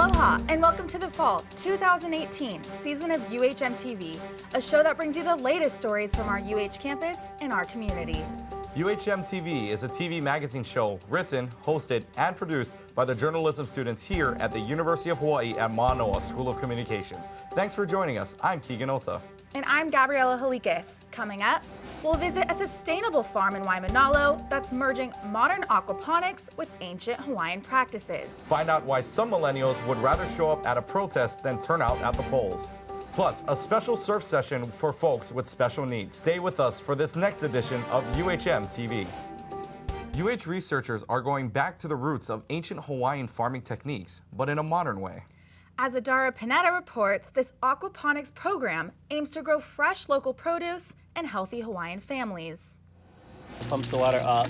Aloha and welcome to the Fall 2018 season of UHMTV, a show that brings you the latest stories from our UH campus and our community. UHMTV is a TV magazine show written, hosted, and produced by the journalism students here at the University of Hawaii at Manoa School of Communications. Thanks for joining us. I'm Keegan Ohta. And I'm Gabriella Halikas. Coming up, we'll visit a sustainable farm in Waimanalo that's merging modern aquaponics with ancient Hawaiian practices. Find out why some millennials would rather show up at a protest than turn out at the polls. Plus, a special surf session for folks with special needs. Stay with us for this next edition of UHM TV. UH researchers are going back to the roots of ancient Hawaiian farming techniques, but in a modern way. As Adara Panetta reports, this aquaponics program aims to grow fresh local produce and healthy Hawaiian families. Pumps the water up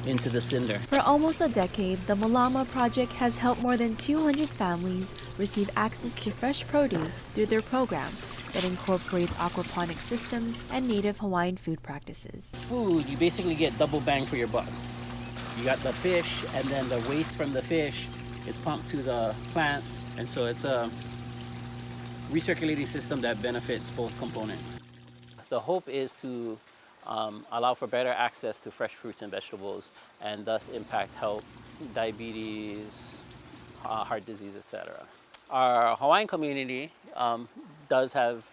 into the cinder. For almost a decade, the Malama Project has helped more than 200 families receive access to fresh produce through their program that incorporates aquaponic systems and native Hawaiian food practices. Food, you basically get double bang for your buck. You got the fish, and then the waste from the fish is pumped to the plants, and so it's a recirculating system that benefits both components. The hope is to allow for better access to fresh fruits and vegetables, and thus impact health, diabetes, heart disease, etc. Our Hawaiian community does have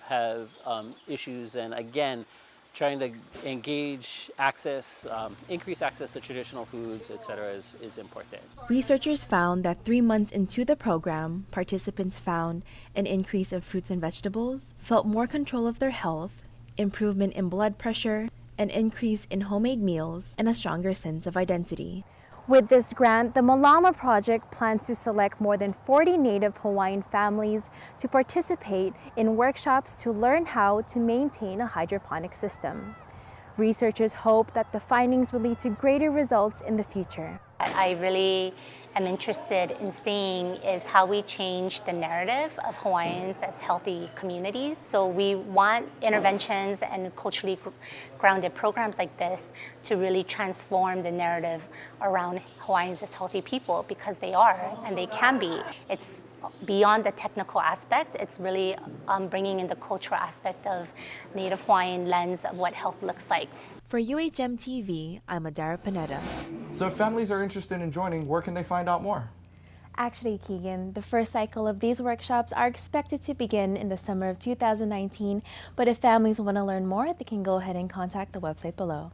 issues, and again, trying to engage access, increase access to traditional foods, etc. is important. Researchers found that 3 months into the program, participants found an increase of fruits and vegetables, felt more control of their health, improvement in blood pressure, an increase in homemade meals, and a stronger sense of identity. With this grant, the Malama Project plans to select more than 40 native Hawaiian families to participate in workshops to learn how to maintain a hydroponic system. Researchers hope that the findings will lead to greater results in the future. I really am interested in seeing is how we change the narrative of Hawaiians as healthy communities. So we want interventions and culturally grounded programs like this to really transform the narrative around Hawaiians as healthy people, because they are and they can be. It's beyond the technical aspect. It's really bringing in the cultural aspect of Native Hawaiian lens of what health looks like. For UHM TV, I'm Adara Panetta. So if families are interested in joining, where can they find out more? Actually, Keegan, the first cycle of these workshops are expected to begin in the summer of 2019, but if families want to learn more, they can go ahead and contact the website below.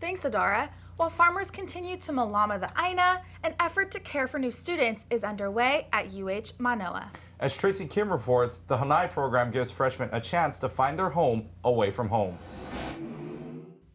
Thanks, Adara. While farmers continue to malama the aina, an effort to care for new students is underway at UH Manoa. As Tracy Kim reports, the Hanai program gives freshmen a chance to find their home away from home.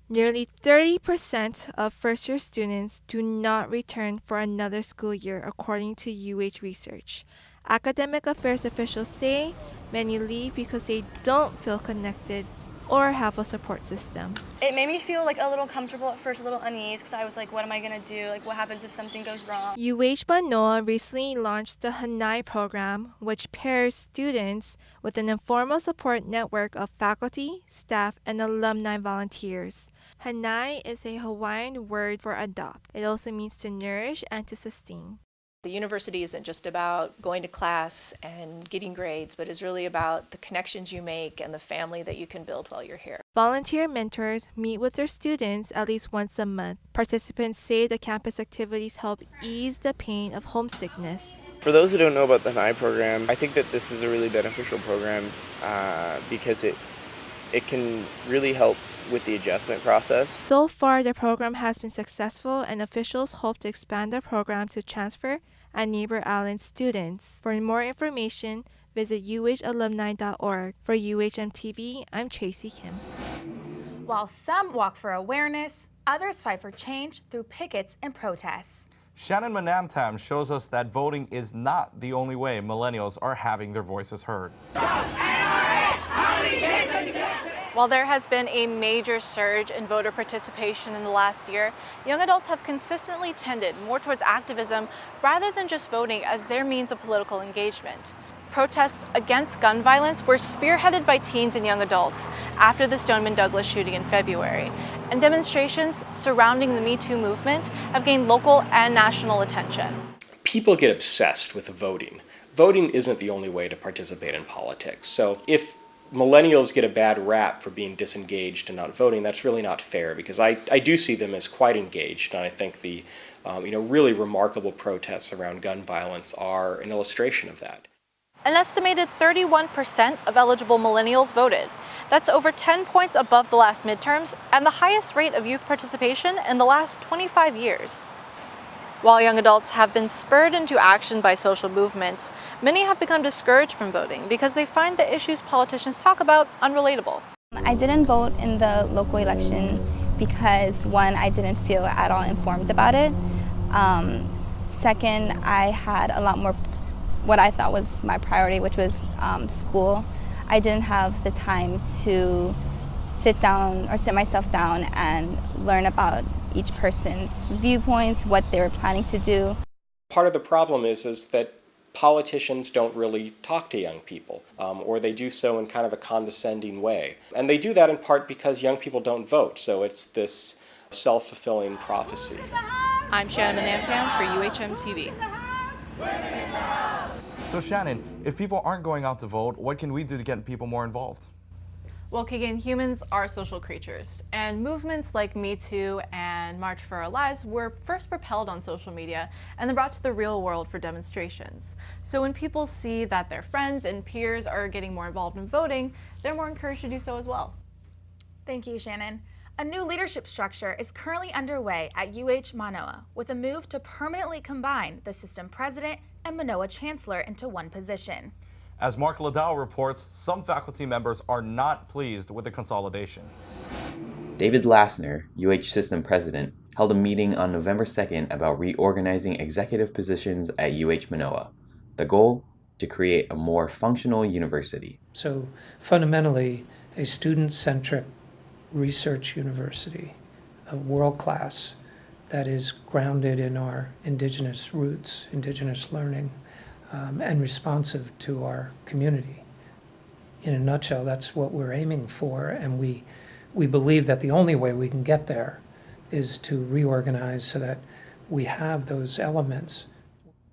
Nearly 30% of first-year students do not return for another school year, according to UH research. Academic affairs officials say many leave because they don't feel connected or have a support system. It made me feel like a little comfortable at first, a little uneasy, because I was like, what am I going to do? Like, what happens if something goes wrong? UH Manoa recently launched the Hanai program, which pairs students with an informal support network of faculty, staff, and alumni volunteers. Hanai is a Hawaiian word for adopt. It also means to nourish and to sustain. The university isn't just about going to class and getting grades, but is really about the connections you make and the family that you can build while you're here. Volunteer mentors meet with their students at least once a month. Participants say the campus activities help ease the pain of homesickness. For those who don't know about the Hanai program, I think that this is a really beneficial program because it can really help with the adjustment process. So far, the program has been successful, and officials hope to expand the program to transfer and neighbor island students. For more information, visit uhalumni.org. For UHMTV, I'm Tracy Kim. While some walk for awareness, others fight for change through pickets and protests. Shannon Manantam shows us that voting is not the only way millennials are having their voices heard. While there has been a major surge in voter participation in the last year, young adults have consistently tended more towards activism rather than just voting as their means of political engagement. Protests against gun violence were spearheaded by teens and young adults after the Stoneman Douglas shooting in February, and demonstrations surrounding the Me Too movement have gained local and national attention. people get obsessed with voting. Voting isn't the only way to participate in politics. So if millennials get a bad rap for being disengaged and not voting, that's really not fair, because I do see them as quite engaged, and I think the really remarkable protests around gun violence are an illustration of that. An estimated 31% of eligible millennials voted. That's over 10 points above the last midterms and the highest rate of youth participation in the last 25 years. While young adults have been spurred into action by social movements, many have become discouraged from voting because they find the issues politicians talk about unrelatable. I didn't vote in the local election because, one, I didn't feel at all informed about it. Second, I had a lot more what I thought was my priority, which was school. I didn't have the time to sit myself down and learn about each person's viewpoints, what they were planning to do. Part of the problem is that politicians don't really talk to young people, or they do so in kind of a condescending way. And they do that in part because young people don't vote, so it's this self-fulfilling prophecy. I'm Shannon Manantam for UHMTV. So Shannon, if people aren't going out to vote, what can we do to get people more involved? Well, Keegan, humans are social creatures, and movements like Me Too and March for Our Lives were first propelled on social media and then brought to the real world for demonstrations. So when people see that their friends and peers are getting more involved in voting, they're more encouraged to do so as well. Thank you, Shannon. A new leadership structure is currently underway at UH Manoa with a move to permanently combine the system president and Manoa chancellor into one position. As Mark Liddell reports, some faculty members are not pleased with the consolidation. David Lassner, UH System President, held a meeting on November 2nd about reorganizing executive positions at UH Manoa. The goal? To create a more functional university. So fundamentally, a student-centric research university, a world-class, that is grounded in our indigenous roots, indigenous learning, and responsive to our community. In a nutshell, that's what we're aiming for, and we believe that the only way we can get there is to reorganize so that we have those elements.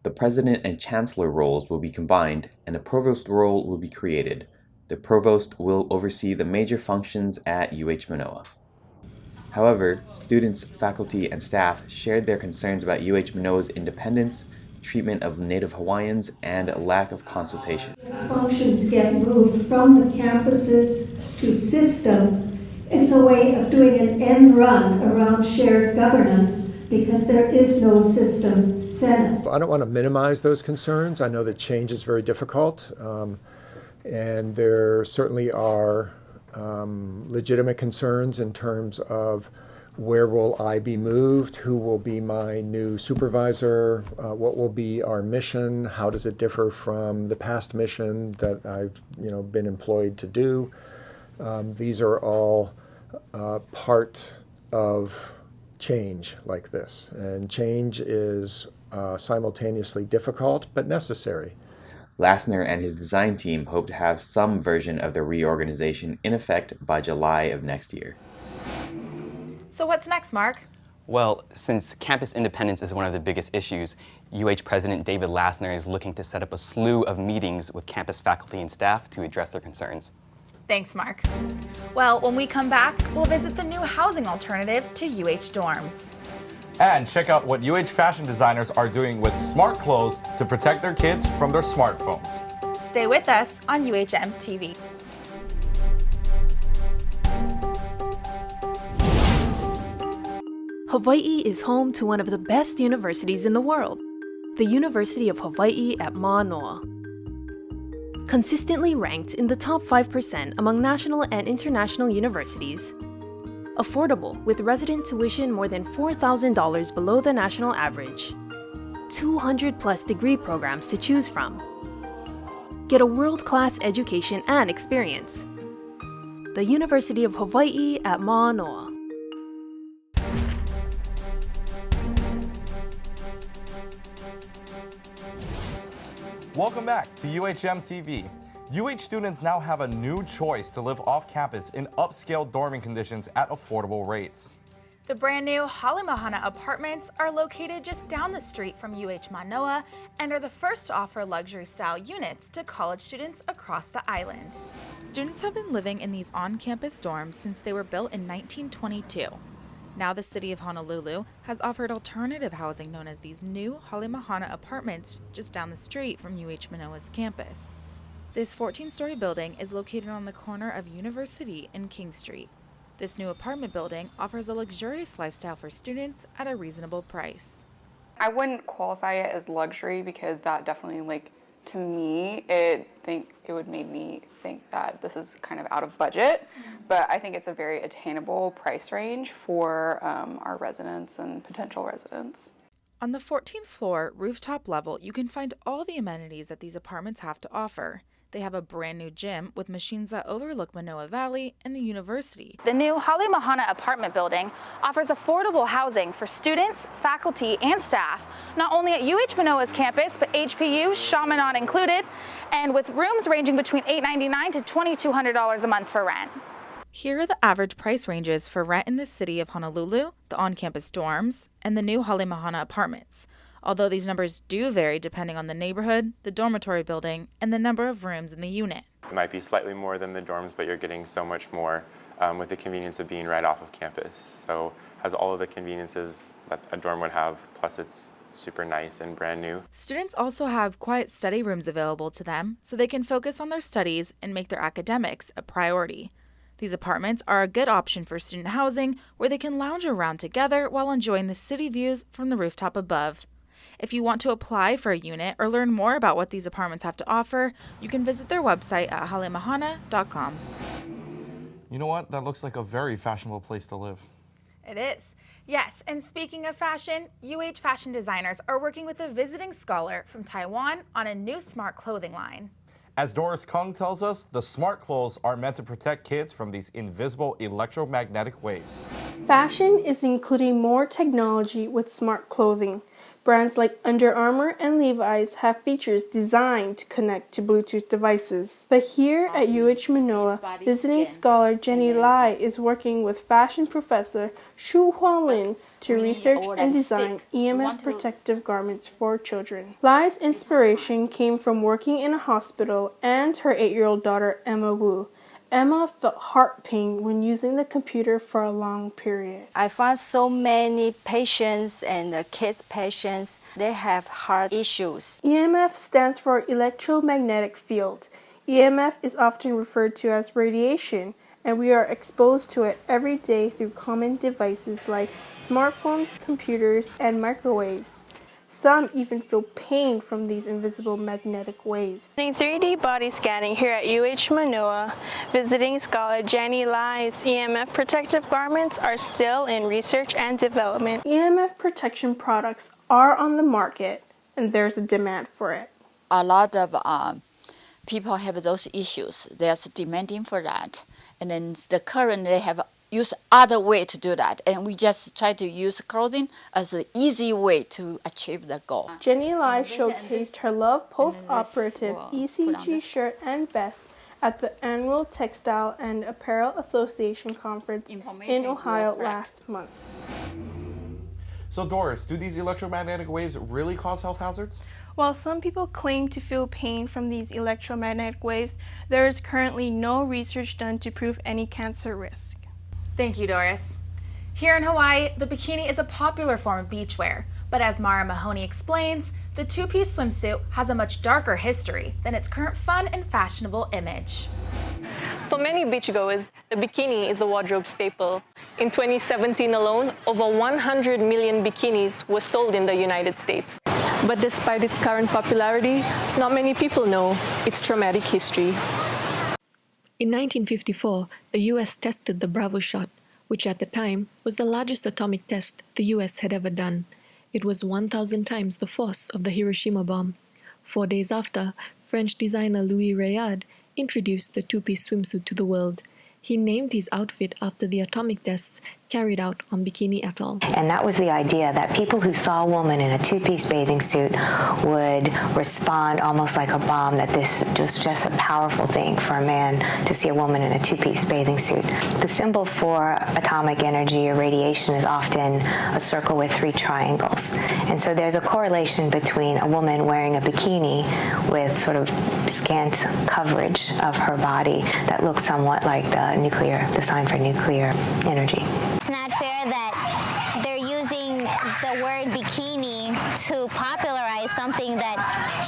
The president and chancellor roles will be combined, and a provost role will be created. The provost will oversee the major functions at UH Manoa. However, students, faculty, and staff shared their concerns about UH Manoa's independence, treatment of Native Hawaiians, and a lack of consultation. Functions get moved from the campuses to system. It's a way of doing an end run around shared governance because there is no system senate. I don't want to minimize those concerns. I know that change is very difficult, and there certainly are legitimate concerns in terms of where will I be moved, who will be my new supervisor, what will be our mission, how does it differ from the past mission that I've been employed to do. These are all part of change like this, and change is simultaneously difficult but necessary. Lassner and his design team hope to have some version of the reorganization in effect by July of next year. So what's next, Mark? Well, since campus independence is one of the biggest issues, UH President David Lassner is looking to set up a slew of meetings with campus faculty and staff to address their concerns. Thanks, Mark. Well, when we come back, we'll visit the new housing alternative to UH dorms. And check out what UH fashion designers are doing with smart clothes to protect their kids from their smartphones. Stay with us on UHM TV. Hawaii is home to one of the best universities in the world, the University of Hawaii at Manoa. Consistently ranked in the top 5% among national and international universities, affordable with resident tuition more than $4,000 below the national average, 200+ degree programs to choose from. Get a world-class education and experience. The University of Hawaii at Manoa. Welcome back to UHM TV. UH students now have a new choice to live off campus in upscale dorming conditions at affordable rates. The brand new Halimahana apartments are located just down the street from UH Manoa and are the first to offer luxury-style units to college students across the island. Students have been living in these on-campus dorms since they were built in 1922. Now the city of Honolulu has offered alternative housing known as these new Halimahana apartments just down the street from UH Manoa's campus. This 14-story building is located on the corner of University and King Street. This new apartment building offers a luxurious lifestyle for students at a reasonable price. I wouldn't qualify it as luxury because that definitely, to me, it would make me think that this is kind of out of budget. But I think it's a very attainable price range for our residents and potential residents. On the 14th floor, rooftop level, you can find all the amenities that these apartments have to offer. They have a brand new gym with machines that overlook Manoa Valley and the university. The new Halimahana apartment building offers affordable housing for students, faculty, and staff, not only at UH Manoa's campus, but HPU, Chaminade included, and with rooms ranging between $899 to $2,200 a month for rent. Here are the average price ranges for rent in the city of Honolulu, the on-campus dorms, and the new Halimahana apartments. Although these numbers do vary depending on the neighborhood, the dormitory building, and the number of rooms in the unit. It might be slightly more than the dorms, but you're getting so much more with the convenience of being right off of campus. So it has all of the conveniences that a dorm would have, plus it's super nice and brand new. Students also have quiet study rooms available to them, so they can focus on their studies and make their academics a priority. These apartments are a good option for student housing where they can lounge around together while enjoying the city views from the rooftop above. If you want to apply for a unit or learn more about what these apartments have to offer, you can visit their website at halimahana.com. You know what? That looks like a very fashionable place to live. It is. Yes, and speaking of fashion, UH fashion designers are working with a visiting scholar from Taiwan on a new smart clothing line. As Doris Kung tells us, the smart clothes are meant to protect kids from these invisible electromagnetic waves. Fashion is including more technology with smart clothing. Brands like Under Armour and Levi's have features designed to connect to Bluetooth devices. But here at UH Manoa, visiting scholar Jenny Lai is working with fashion professor Shu Hualin to research and design EMF protective garments for children. Lai's inspiration came from working in a hospital and her 8-year-old daughter Emma Wu. Emma felt heart pain when using the computer for a long period. I found so many patients and kids patients, they have heart issues. EMF stands for electromagnetic field. EMF is often referred to as radiation, and we are exposed to it every day through common devices like smartphones, computers, and microwaves. Some even feel pain from these invisible magnetic waves. In 3D body scanning here at UH Manoa, visiting scholar Jenny Lai's EMF protective garments are still in research and development. EMF protection products are on the market, and there's a demand for it. A lot of people have those issues. There's demanding for that. And then the current, they have use other way to do that, and we just try to use clothing as an easy way to achieve the goal. Jenny Lai showcased her Love post-operative ECG shirt and vest at the annual Textile and Apparel Association conference in Ohio last month. So Doris, do these electromagnetic waves really cause health hazards? While some people claim to feel pain from these electromagnetic waves, there is currently no research done to prove any cancer risk. Thank you, Doris. Here in Hawaii, the bikini is a popular form of beachwear, but as Mara Mahoney explains, the two-piece swimsuit has a much darker history than its current fun and fashionable image. For many beachgoers, the bikini is a wardrobe staple. In 2017 alone, over 100 million bikinis were sold in the United States. But despite its current popularity, not many people know its traumatic history. In 1954, the US tested the Bravo shot, which at the time was the largest atomic test the US had ever done. It was 1,000 times the force of the Hiroshima bomb. 4 days after, French designer Louis Rayad introduced the two-piece swimsuit to the world. He named his outfit after the atomic tests carried out on Bikini Atoll. And that was the idea, that people who saw a woman in a two-piece bathing suit would respond almost like a bomb, that this was just a powerful thing for a man to see a woman in a two-piece bathing suit. The symbol for atomic energy or radiation is often a circle with 3 triangles. And so there's a correlation between a woman wearing a bikini with sort of scant coverage of her body that looks somewhat like the sign for nuclear energy. It's not fair that they're using the word bikini to popularize something that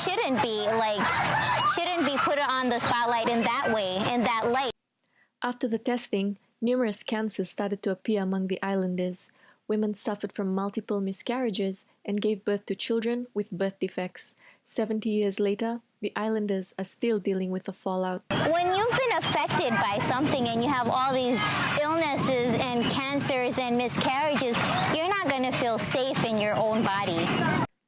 shouldn't be put on the spotlight in that way, in that light. After the testing, numerous cancers started to appear among the islanders. Women suffered from multiple miscarriages and gave birth to children with birth defects. 70 years later, the islanders are still dealing with the fallout. When you've been affected by something and you have all these illnesses and cancers and miscarriages, you're not going to feel safe in your own body.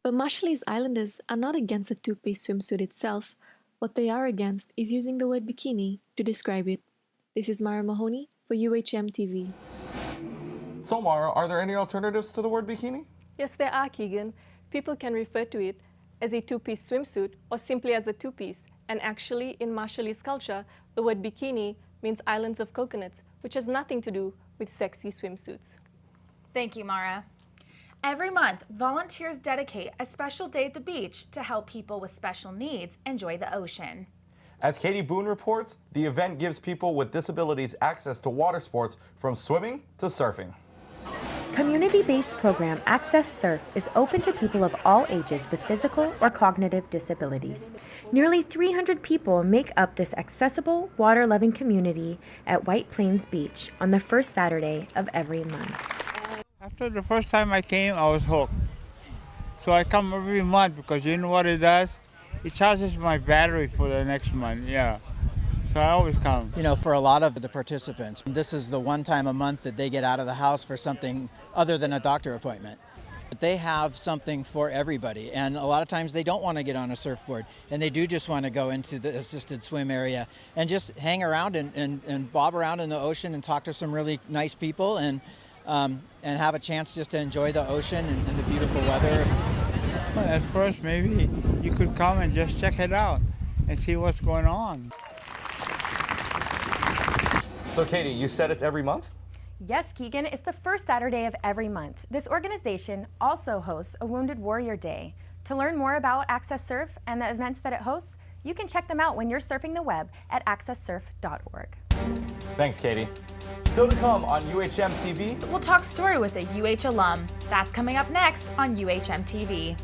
But Marshallese Islanders are not against the two-piece swimsuit itself. What they are against is using the word bikini to describe it. This is Mara Mahoney for UHM TV. So Mara, are there any alternatives to the word bikini? Yes, there are, Keegan. People can refer to it as a two-piece swimsuit or simply as a two-piece. And actually, in Marshallese culture, the word bikini means islands of coconuts, which has nothing to do with sexy swimsuits. Thank you, Mara. Every month, volunteers dedicate a special day at the beach to help people with special needs enjoy the ocean. As Katie Boone reports, the event gives people with disabilities access to water sports from swimming to surfing. Community-based program Access Surf is open to people of all ages with physical or cognitive disabilities. Nearly 300 people make up this accessible, water-loving community at White Plains Beach on the first Saturday of every month. After the first time I came, I was hooked. So I come every month because you know what it does? It charges my battery for the next month, yeah. So I always come. You know, for a lot of the participants, this is the one time a month that they get out of the house for something other than a doctor appointment. But they have something for everybody, and a lot of times they don't want to get on a surfboard, and they do just want to go into the assisted swim area and just hang around and bob around in the ocean and talk to some really nice people and have a chance just to enjoy the ocean and the beautiful weather. Well, at first, maybe you could come and just check it out and see what's going on. So Katie, you said it's every month? Yes, Keegan, it's the first Saturday of every month. This organization also hosts a Wounded Warrior Day. To learn more about Access Surf and the events that it hosts, you can check them out when you're surfing the web at accesssurf.org. Thanks, Katie. Still to come on UHM TV. We'll talk story with a UH alum. That's coming up next on UHM TV.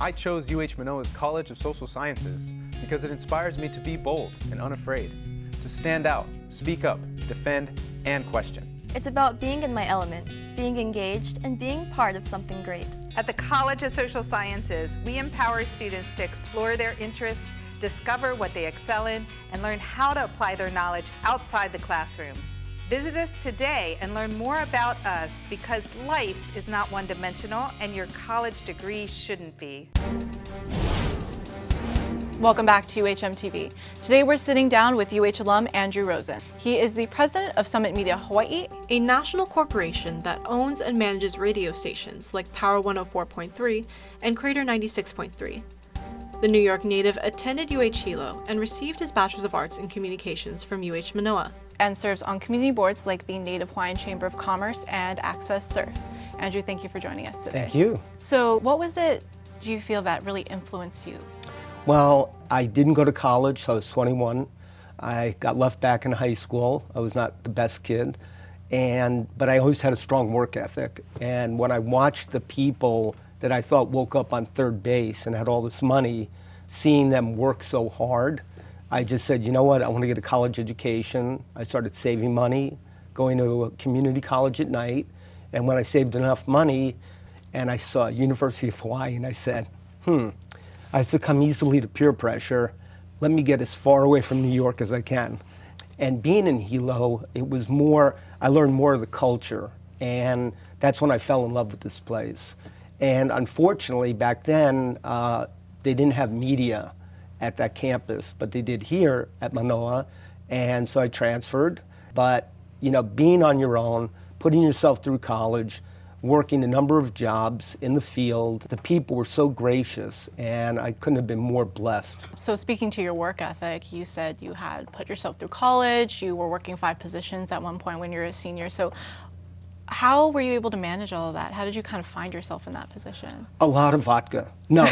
I chose UH Manoa's College of Social Sciences because it inspires me to be bold and unafraid, to stand out, speak up, defend, and question. It's about being in my element, being engaged, and being part of something great. At the College of Social Sciences, we empower students to explore their interests, discover what they excel in, and learn how to apply their knowledge outside the classroom. Visit us today and learn more about us, because life is not one-dimensional and your college degree shouldn't be. Welcome back to UHM TV. Today we're sitting down with UH alum Andrew Rosen. He is the president of Summit Media Hawaii, a national corporation that owns and manages radio stations like Power 104.3 and Crater 96.3. The New York native attended UH Hilo and received his Bachelor's of Arts in Communications from UH Manoa, and serves on community boards like the Native Hawaiian Chamber of Commerce and Access Surf. Andrew, thank you for joining us today. Thank you. So what was it, do you feel, that really influenced you? Well, I didn't go to college, so I was 21. I got left back in high school. I was not the best kid, but I always had a strong work ethic. And when I watched the people that I thought woke up on third base and had all this money, seeing them work so hard, I just said, you know what, I want to get a college education. I started saving money, going to a community college at night. And when I saved enough money and I saw University of Hawaii, and I said, I succumb easily to peer pressure. Let me get as far away from New York as I can. And being in Hilo, it was more, I learned more of the culture. And that's when I fell in love with this place. And unfortunately, back then, they didn't have media. at that campus, but they did here at Manoa, and so I transferred. But, you know, being on your own, putting yourself through college, working a number of jobs in the field, the people were so gracious, and I couldn't have been more blessed. So speaking to your work ethic, you said you had put yourself through college, you were working 5 positions at one point when you were a senior. So how were you able to manage all of that? How did you kind of find yourself in that position? A lot of vodka. No,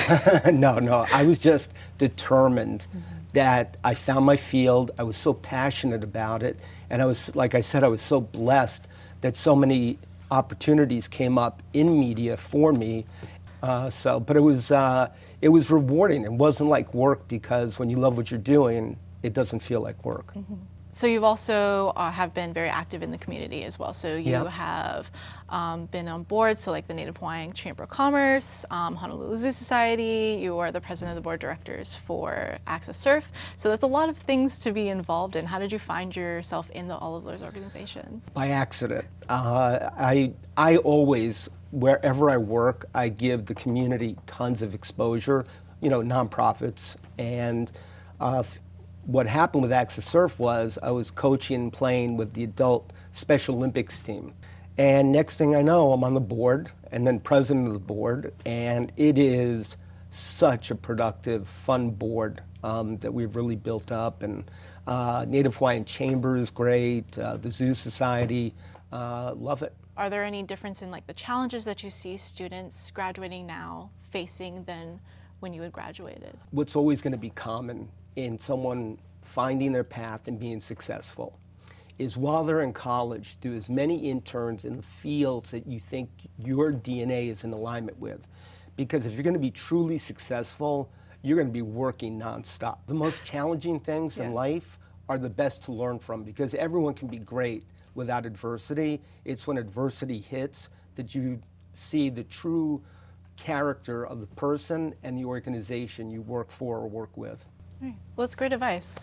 no. I was just determined that I found my field. I was so passionate about it. And I was, like I said, I was so blessed that so many opportunities came up in media for me. But it was rewarding. It wasn't like work, because when you love what you're doing, it doesn't feel like work. So you've also have been very active in the community as well. So you have been on board, so like the Native Hawaiian Chamber of Commerce, Honolulu Zoo Society, you are the president of the board of directors for Access Surf. So that's a lot of things to be involved in. How did you find yourself in all of those organizations? By accident. I always, wherever I work, I give the community tons of exposure, you know, nonprofits. And what happened with Access Surf was I was coaching and playing with the adult Special Olympics team. And next thing I know, I'm on the board and then president of the board. And it is such a productive, fun board that we've really built up. And Native Hawaiian Chamber is great, the Zoo Society, love it. Are there any difference in like the challenges that you see students graduating now facing than when you had graduated? What's always going to be common in someone finding their path and being successful is, while they're in college, do as many interns in the fields that you think your DNA is in alignment with. Because if you're going to be truly successful, you're going to be working nonstop. The most challenging things in life are the best to learn from, because everyone can be great without adversity. It's when adversity hits that you see the true character of the person and the organization you work for or work with. Well, that's great advice.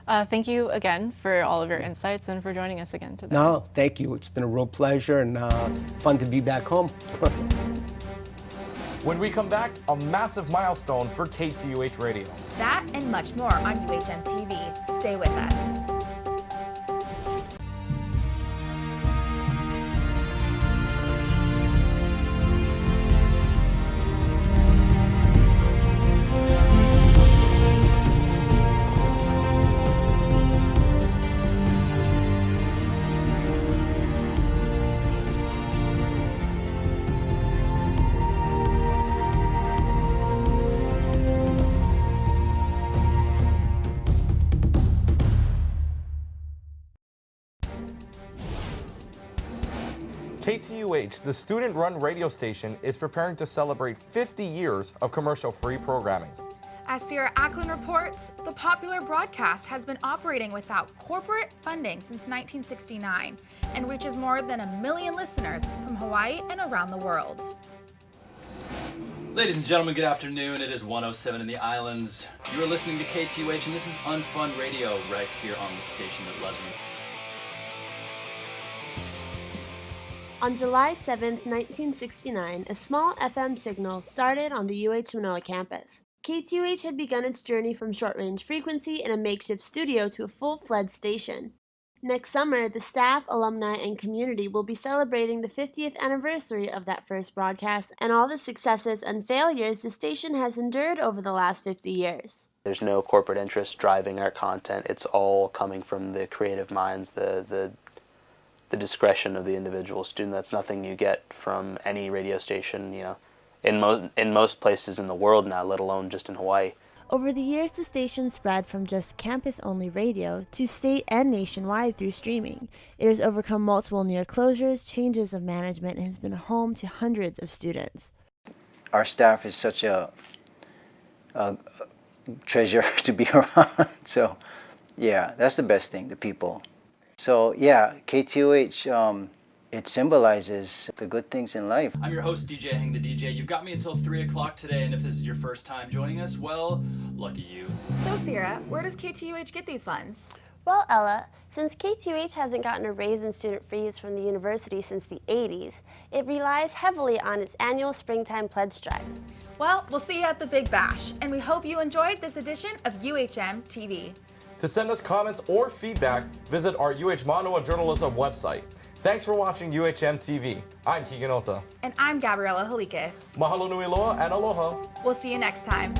Thank you again for all of your insights and for joining us again today. No, thank you. It's been a real pleasure and fun to be back home. When we come back, a massive milestone for KTUH Radio. That and much more on UHMTV. Stay with us. KTUH, the student-run radio station, is preparing to celebrate 50 years of commercial-free programming. As Sierra Ackland reports, the popular broadcast has been operating without corporate funding since 1969 and reaches more than 1 million listeners from Hawaii and around the world. Ladies and gentlemen, good afternoon. It is 1:07 in the islands. You are listening to KTUH, and this is Unfun Radio right here on the station that loves you. On July 7, 1969, a small FM signal started on the UH Manoa campus. KTUH had begun its journey from short-range frequency in a makeshift studio to a full-fledged station. Next summer, the staff, alumni, and community will be celebrating the 50th anniversary of that first broadcast and all the successes and failures the station has endured over the last 50 years. There's no corporate interest driving our content. It's all coming from the creative minds, the discretion of the individual student. That's nothing you get from any radio station, you know, in most places in the world now, let alone just in Hawaii. Over the years, the station spread from just campus-only radio to state and nationwide through streaming. It has overcome multiple near closures, changes of management, and has been home to hundreds of students. Our staff is such a treasure to be around. So, yeah, that's the best thing, the people. So yeah, KTUH, it symbolizes the good things in life. I'm your host, DJ Hang the DJ. You've got me until 3 o'clock today, and if this is your first time joining us, well, lucky you. So Sierra, where does KTUH get these funds? Well, Ella, since KTUH hasn't gotten a raise in student fees from the university since the 80s, it relies heavily on its annual springtime pledge drive. Well, we'll see you at the Big Bash, and we hope you enjoyed this edition of UHM TV. To send us comments or feedback, visit our UH Manoa Journalism website. Thanks for watching UHM TV. I'm Keegan Ohta. And I'm Gabriella Halikas. Mahalo nui loa and aloha. We'll see you next time.